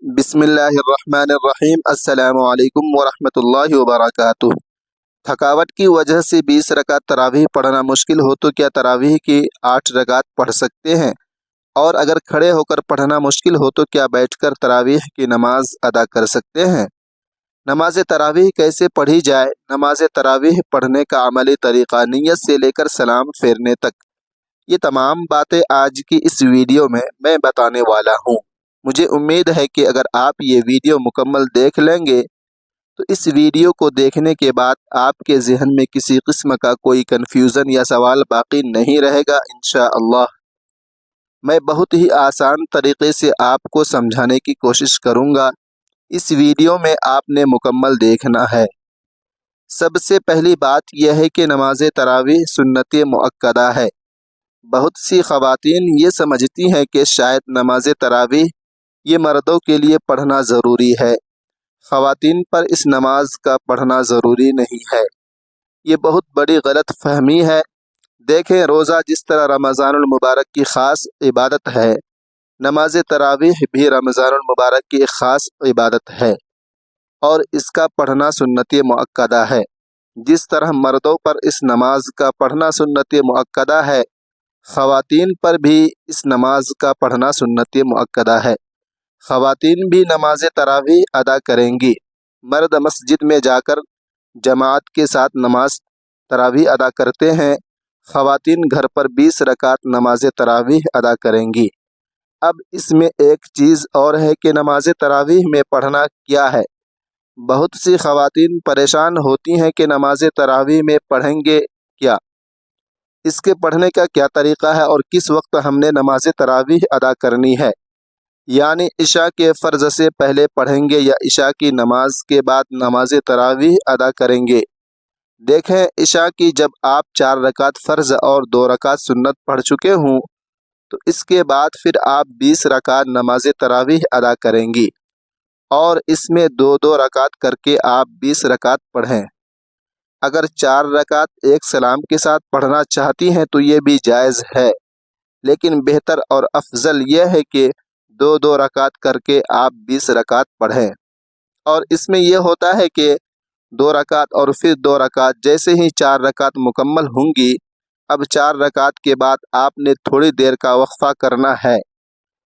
بسم اللہ الرحمن الرحیم۔ السلام علیکم ورحمۃ اللہ وبرکاتہ۔ تھکاوٹ کی وجہ سے 20 رکعت تراویح پڑھنا مشکل ہو تو کیا تراویح کی 8 رکعت پڑھ سکتے ہیں؟ اور اگر کھڑے ہو کر پڑھنا مشکل ہو تو کیا بیٹھ کر تراویح کی نماز ادا کر سکتے ہیں؟ نماز تراویح کیسے پڑھی جائے؟ نماز تراویح پڑھنے کا عملی طریقہ نیت سے لے کر سلام پھیرنے تک، یہ تمام باتیں آج کی اس ویڈیو میں بتانے والا ہوں۔ مجھے امید ہے کہ اگر آپ یہ ویڈیو مکمل دیکھ لیں گے تو اس ویڈیو کو دیکھنے کے بعد آپ کے ذہن میں کسی قسم کا کوئی کنفیوژن یا سوال باقی نہیں رہے گا انشاءاللہ۔ میں بہت ہی آسان طریقے سے آپ کو سمجھانے کی کوشش کروں گا، اس ویڈیو میں آپ نے مکمل دیکھنا ہے۔ سب سے پہلی بات یہ ہے کہ نماز تراویح سنت مؤکدہ ہے۔ بہت سی خواتین یہ سمجھتی ہیں کہ شاید نماز تراویح یہ مردوں کے لیے پڑھنا ضروری ہے، خواتین پر اس نماز کا پڑھنا ضروری نہیں ہے۔ یہ بہت بڑی غلط فہمی ہے۔ دیکھیں، روزہ جس طرح رمضان المبارک کی خاص عبادت ہے، نماز تراویح بھی رمضان المبارک کی ایک خاص عبادت ہے اور اس کا پڑھنا سنت مؤکدہ ہے۔ جس طرح مردوں پر اس نماز کا پڑھنا سنت مؤکدہ ہے، خواتین پر بھی اس نماز کا پڑھنا سنت مؤکدہ ہے۔ خواتین بھی نماز تراویح ادا کریں گی۔ مرد مسجد میں جا کر جماعت کے ساتھ نماز تراویح ادا کرتے ہیں، خواتین گھر پر 20 رکعت نماز تراویح ادا کریں گی۔ اب اس میں ایک چیز اور ہے کہ نماز تراویح میں پڑھنا کیا ہے۔ بہت سی خواتین پریشان ہوتی ہیں کہ نماز تراویح میں پڑھیں گے کیا، اس کے پڑھنے کا کیا طریقہ ہے اور کس وقت ہم نے نماز تراویح ادا کرنی ہے، یعنی عشاء کے فرض سے پہلے پڑھیں گے یا عشاء کی نماز کے بعد نماز تراویح ادا کریں گے۔ دیکھیں، عشاء کی جب آپ 4 رکعت فرض اور 2 رکعت سنت پڑھ چکے ہوں تو اس کے بعد پھر آپ 20 رکعت نماز تراویح ادا کریں گی اور اس میں 2 رکعت کر کے آپ 20 رکعت پڑھیں۔ اگر 4 رکعت ایک سلام کے ساتھ پڑھنا چاہتی ہیں تو یہ بھی جائز ہے، لیکن بہتر اور افضل یہ ہے کہ 2 رکعت کر کے آپ 20 رکعت پڑھیں۔ اور اس میں یہ ہوتا ہے کہ 2 رکعت اور پھر 2 رکعت، جیسے ہی 4 رکعت مکمل ہوں گی، اب 4 رکعت کے بعد آپ نے تھوڑی دیر کا وقفہ کرنا ہے۔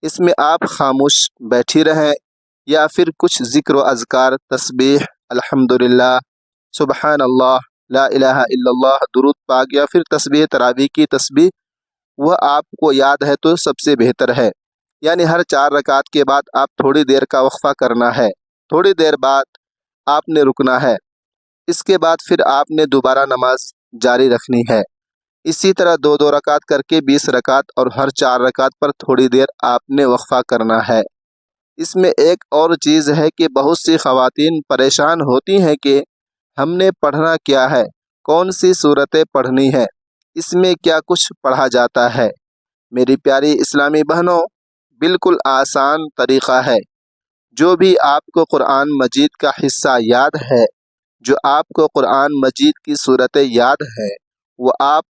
اس میں آپ خاموش بیٹھی رہیں یا پھر کچھ ذکر و اذکار، تسبیح، الحمدللہ، سبحان اللہ، لا الہ الا اللہ، درود پاک یا پھر تسبیح تراویح کی تسبیح، وہ آپ کو یاد ہے تو سب سے بہتر ہے۔ یعنی ہر 4 رکعت کے بعد آپ تھوڑی دیر کا وقفہ کرنا ہے، تھوڑی دیر بعد آپ نے رکنا ہے، اس کے بعد پھر آپ نے دوبارہ نماز جاری رکھنی ہے۔ اسی طرح 2 رکعت کر کے 20 رکعت اور ہر 4 رکعت پر تھوڑی دیر آپ نے وقفہ کرنا ہے۔ اس میں ایک اور چیز ہے کہ بہت سی خواتین پریشان ہوتی ہیں کہ ہم نے پڑھنا کیا ہے، کون سی صورتیں پڑھنی ہے، اس میں کیا کچھ پڑھا جاتا ہے۔ میری پیاری اسلامی بہنوں، بالکل آسان طریقہ ہے۔ جو بھی آپ کو قرآن مجید کا حصہ یاد ہے، جو آپ کو قرآن مجید کی صورتیں یاد ہیں، وہ آپ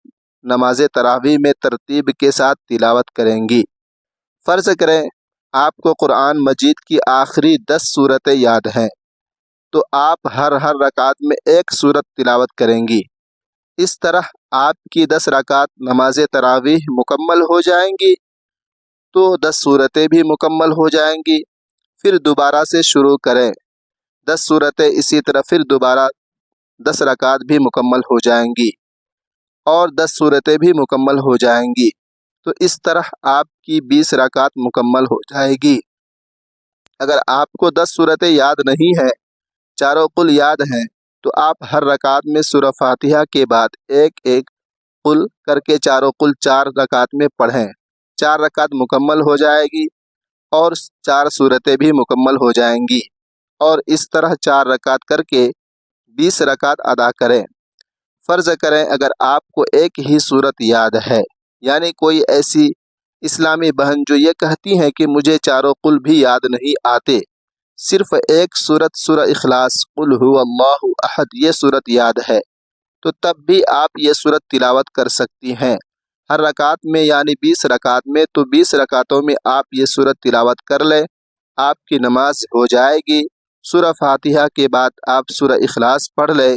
نماز تراویح میں ترتیب کے ساتھ تلاوت کریں گی۔ فرض کریں آپ کو قرآن مجید کی آخری 10 صورتیں یاد ہیں تو آپ ہر رکعت میں ایک صورت تلاوت کریں گی۔ اس طرح آپ کی 10 رکعت نماز تراویح مکمل ہو جائیں گی تو 10 صورتیں بھی مکمل ہو جائیں گی۔ پھر دوبارہ سے شروع کریں، 10 صورتیں، اسی طرح پھر دوبارہ 10 رکعت بھی مکمل ہو جائیں گی اور 10 صورتیں بھی مکمل ہو جائیں گی۔ تو اس طرح آپ کی 20 رکعت مکمل ہو جائے گی۔ اگر آپ کو 10 صورتیں یاد نہیں ہیں، چاروں قل یاد ہیں، تو آپ ہر رکعت میں سورہ فاتحہ کے بعد ایک قل کر کے چاروں قل 4 رکعت میں پڑھیں۔ 4 رکعت مکمل ہو جائے گی اور 4 صورتیں بھی مکمل ہو جائیں گی اور اس طرح 4 رکعت کر کے 20 رکعت ادا کریں۔ فرض کریں اگر آپ کو ایک ہی صورت یاد ہے، یعنی کوئی ایسی اسلامی بہن جو یہ کہتی ہیں کہ مجھے چاروں قل بھی یاد نہیں آتے، صرف ایک صورت سورہ اخلاص، قل هو اللہ احد، یہ صورت یاد ہے، تو تب بھی آپ یہ صورت تلاوت کر سکتی ہیں۔ ہر رکعت میں یعنی 20 رکعت میں، تو 20 رکعتوں میں آپ یہ صورت تلاوت کر لیں آپ کی نماز ہو جائے گی۔ سورہ فاتحہ کے بعد آپ سورہ اخلاص پڑھ لیں۔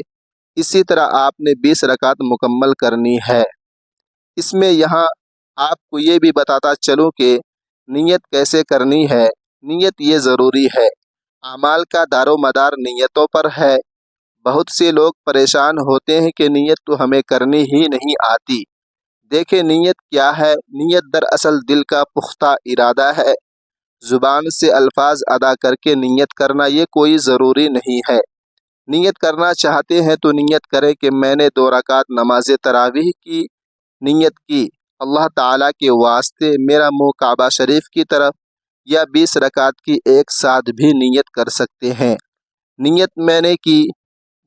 اسی طرح آپ نے 20 رکعت مکمل کرنی ہے۔ اس میں یہاں آپ کو یہ بھی بتاتا چلوں کہ نیت کیسے کرنی ہے۔ نیت یہ ضروری ہے، اعمال کا دار و مدار نیتوں پر ہے۔ بہت سے لوگ پریشان ہوتے ہیں کہ نیت تو ہمیں کرنی ہی نہیں آتی۔ دیکھیں نیت کیا ہے؟ نیت دراصل دل کا پختہ ارادہ ہے۔ زبان سے الفاظ ادا کر کے نیت کرنا یہ کوئی ضروری نہیں ہے۔ نیت کرنا چاہتے ہیں تو نیت کریں کہ میں نے 2 رکعت نماز تراویح کی نیت کی، اللہ تعالیٰ کے واسطے میرا منہ کعبہ شریف کی طرف، یا 20 رکعت کی ایک ساتھ بھی نیت کر سکتے ہیں۔ نیت میں نے کی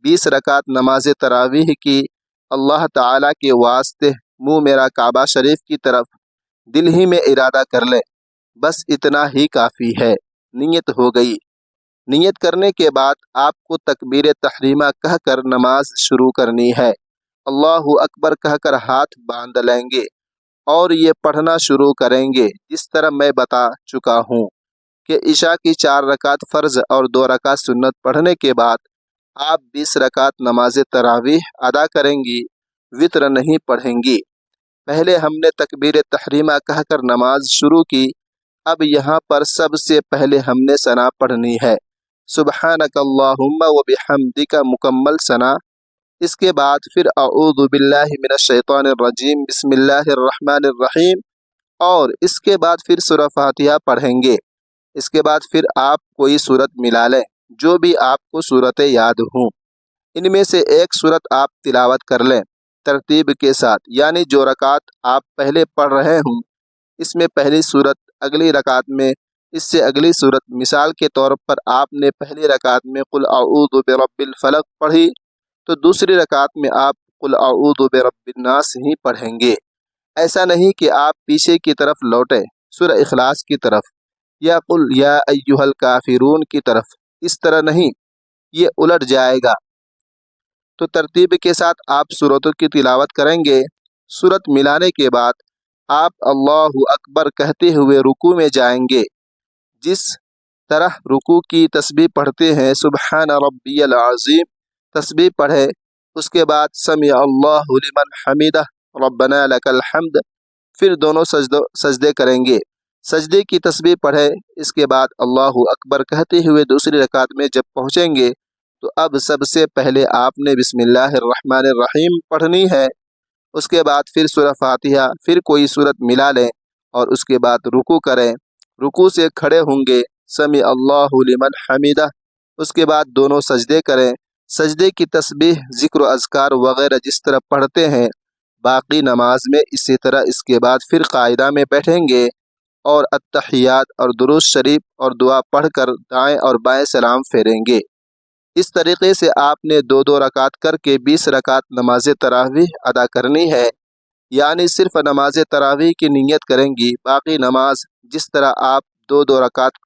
20 رکعت نماز تراویح کی، اللہ تعالیٰ کے واسطے منہ میرا کعبہ شریف کی طرف، دل ہی میں ارادہ کر لیں، بس اتنا ہی کافی ہے، نیت ہو گئی۔ نیت کرنے کے بعد آپ کو تکبیر تحریمہ کہہ کر نماز شروع کرنی ہے۔ اللہ اکبر کہہ کر ہاتھ باندھ لیں گے اور یہ پڑھنا شروع کریں گے جس طرح میں بتا چکا ہوں کہ عشاء کی 4 رکعت فرض اور 2 رکعت سنت پڑھنے کے بعد آپ 20 رکعت نماز تراویح ادا کریں گی، وطر نہیں پڑھیں گی۔ پہلے ہم نے تکبیر تحریمہ کہہ کر نماز شروع کی، اب یہاں پر سب سے پہلے ہم نے ثنا پڑھنی ہے، سبحانک اللہم و بحمدک مکمل ثنا۔ اس کے بعد پھر اعوذ باللہ من الشیطان الرجیم بسم اللہ الرحمن الرحیم، اور اس کے بعد پھر سورہ فاتحہ پڑھیں گے۔ اس کے بعد پھر آپ کوئی سورت ملا لیں، جو بھی آپ کو سورتیں یاد ہوں، ان میں سے ایک سورت آپ تلاوت کر لیں ترتیب کے ساتھ، یعنی جو رکعت آپ پہلے پڑھ رہے ہوں اس میں پہلی سورت، اگلی رکعت میں اس سے اگلی سورت۔ مثال کے طور پر آپ نے پہلی رکعت میں قل اعوذ برب الفلق پڑھی تو دوسری رکعت میں آپ قل اعوذ برب الناس ہی پڑھیں گے۔ ایسا نہیں کہ آپ پیچھے کی طرف لوٹیں سورہ اخلاص کی طرف یا قل یا ایھا الکافرون کی طرف، اس طرح نہیں، یہ الٹ جائے گا۔ تو ترتیب کے ساتھ آپ سورتوں کی تلاوت کریں گے۔ سورت ملانے کے بعد آپ اللہ اکبر کہتے ہوئے رکوع میں جائیں گے۔ جس طرح رکوع کی تسبیح پڑھتے ہیں سبحان ربی العظیم تسبیح پڑھے، اس کے بعد سمع اللہ لمن حمدہ ربنا لک الحمد، پھر دونوں سجدے کریں گے، سجدے کی تسبیح پڑھے۔ اس کے بعد اللہ اکبر کہتے ہوئے دوسری رکعت میں جب پہنچیں گے تو اب سب سے پہلے آپ نے بسم اللہ الرحمن الرحیم پڑھنی ہے۔ اس کے بعد پھر سورہ فاتحہ، پھر کوئی سورت ملا لیں اور اس کے بعد رکوع کریں۔ رکوع سے کھڑے ہوں گے، سمع اللہ لمن حمدہ، اس کے بعد دونوں سجدے کریں، سجدے کی تسبیح، ذکر و اذکار وغیرہ جس طرح پڑھتے ہیں باقی نماز میں اسی طرح۔ اس کے بعد پھر قاعدہ میں بیٹھیں گے اور التحیات اور درود شریف اور دعا پڑھ کر دائیں اور بائیں سلام پھیریں گے۔ اس طریقے سے آپ نے 2 رکعت کر کے 20 رکعت نماز تراویح ادا کرنی ہے، یعنی صرف نماز تراویح کی نیت کریں گی، باقی نماز جس طرح آپ 2 رکعت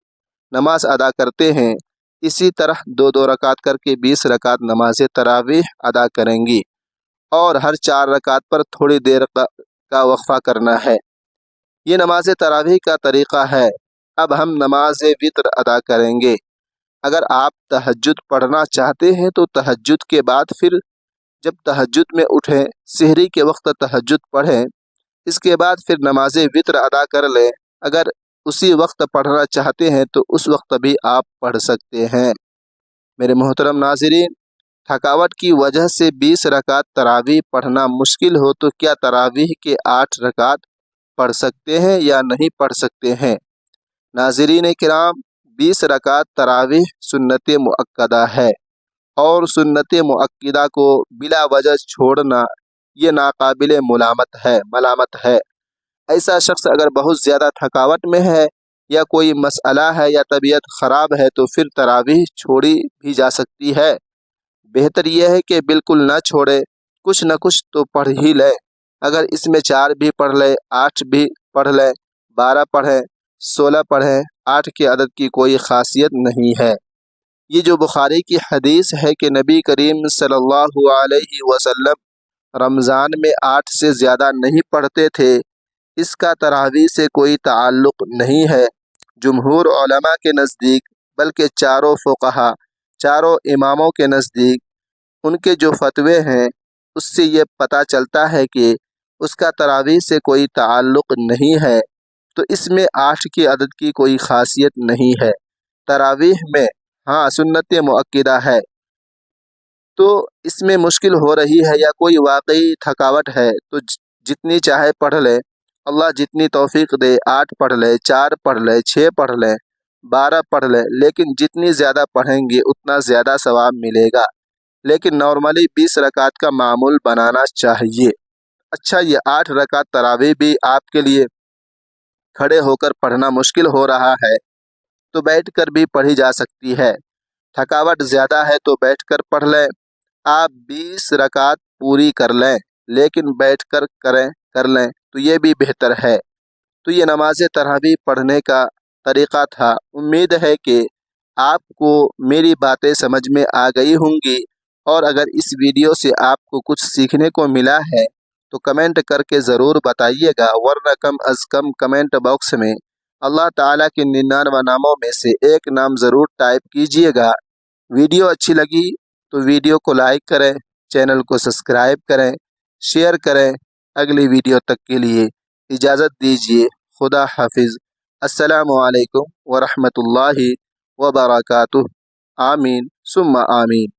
نماز ادا کرتے ہیں اسی طرح 2 رکعت کر کے 20 رکعت نماز تراویح ادا کریں گی، اور ہر 4 رکعت پر تھوڑی دیر کا وقفہ کرنا ہے۔ یہ نماز تراویح کا طریقہ ہے۔ اب ہم نماز وتر ادا کریں گے۔ اگر آپ تہجد پڑھنا چاہتے ہیں تو تہجد کے بعد پھر جب تہجد میں اٹھیں سحری کے وقت تہجد پڑھیں، اس کے بعد پھر نماز وتر ادا کر لیں۔ اگر اسی وقت پڑھنا چاہتے ہیں تو اس وقت بھی آپ پڑھ سکتے ہیں۔ میرے محترم ناظرین، تھکاوٹ کی وجہ سے 20 رکعت تراویح پڑھنا مشکل ہو تو کیا تراویح کے 8 رکعت پڑھ سکتے ہیں یا نہیں پڑھ سکتے ہیں؟ ناظرین کرام، 20 رکعت تراویح سنت مؤکدہ ہے، اور سنت مؤکدہ کو بلا وجہ چھوڑنا یہ ناقابل ملامت ہے۔ ایسا شخص اگر بہت زیادہ تھکاوٹ میں ہے یا کوئی مسئلہ ہے یا طبیعت خراب ہے تو پھر تراویح چھوڑی بھی جا سکتی ہے۔ بہتر یہ ہے کہ بالکل نہ چھوڑے، کچھ نہ کچھ تو پڑھ ہی لے۔ اگر اس میں 4 بھی پڑھ لے، 8 بھی پڑھ لے، 12 پڑھیں، 16 پڑھیں، 8 کے عدد کی کوئی خاصیت نہیں ہے۔ یہ جو بخاری کی حدیث ہے کہ نبی کریم صلی اللہ علیہ وسلم رمضان میں 8 سے زیادہ نہیں پڑھتے تھے، اس کا تراویح سے کوئی تعلق نہیں ہے۔ جمہور علماء کے نزدیک بلکہ چاروں فقہا، چاروں اماموں کے نزدیک ان کے جو فتوے ہیں اس سے یہ پتہ چلتا ہے کہ اس کا تراویح سے کوئی تعلق نہیں ہے، تو اس میں 8 کی عدد کی کوئی خاصیت نہیں ہے۔ تراویح میں ہاں سنت مؤکدہ ہے، تو اس میں مشکل ہو رہی ہے یا کوئی واقعی تھکاوٹ ہے تو جتنی چاہے پڑھ لے، اللہ جتنی توفیق دے، 8 پڑھ لے، 4 پڑھ لے، 6 پڑھ لے، 12 پڑھ لے، لیکن جتنی زیادہ پڑھیں گے اتنا زیادہ ثواب ملے گا، لیکن نارملی 20 رکعت کا معمول بنانا چاہیے۔ اچھا، یہ 8 رکعت تراویح بھی آپ کے لیے کھڑے ہو کر پڑھنا مشکل ہو رہا ہے تو بیٹھ کر بھی پڑھی جا سکتی ہے۔ تھکاوٹ زیادہ ہے تو بیٹھ کر پڑھ لیں، آپ 20 رکعت پوری کر لیں لیکن بیٹھ کر کر لیں تو یہ بھی بہتر ہے۔ تو یہ نماز تراویح پڑھنے کا طریقہ تھا۔ امید ہے کہ آپ کو میری باتیں سمجھ میں آ گئی ہوں گی، اور اگر اس ویڈیو سے آپ کو کچھ سیکھنے کو ملا ہے تو کمنٹ کر کے ضرور بتائیے گا، ورنہ کم از کم کمنٹ باکس میں اللہ تعالیٰ کے 99 ناموں میں سے ایک نام ضرور ٹائپ کیجیے گا۔ ویڈیو اچھی لگی تو ویڈیو کو لائک کریں، چینل کو سبسکرائب کریں، شیئر کریں۔ اگلی ویڈیو تک کے لیے اجازت دیجیے، خدا حافظ۔ السلام علیکم ورحمۃ اللہ وبرکاتہ۔ آمین ثم آمین۔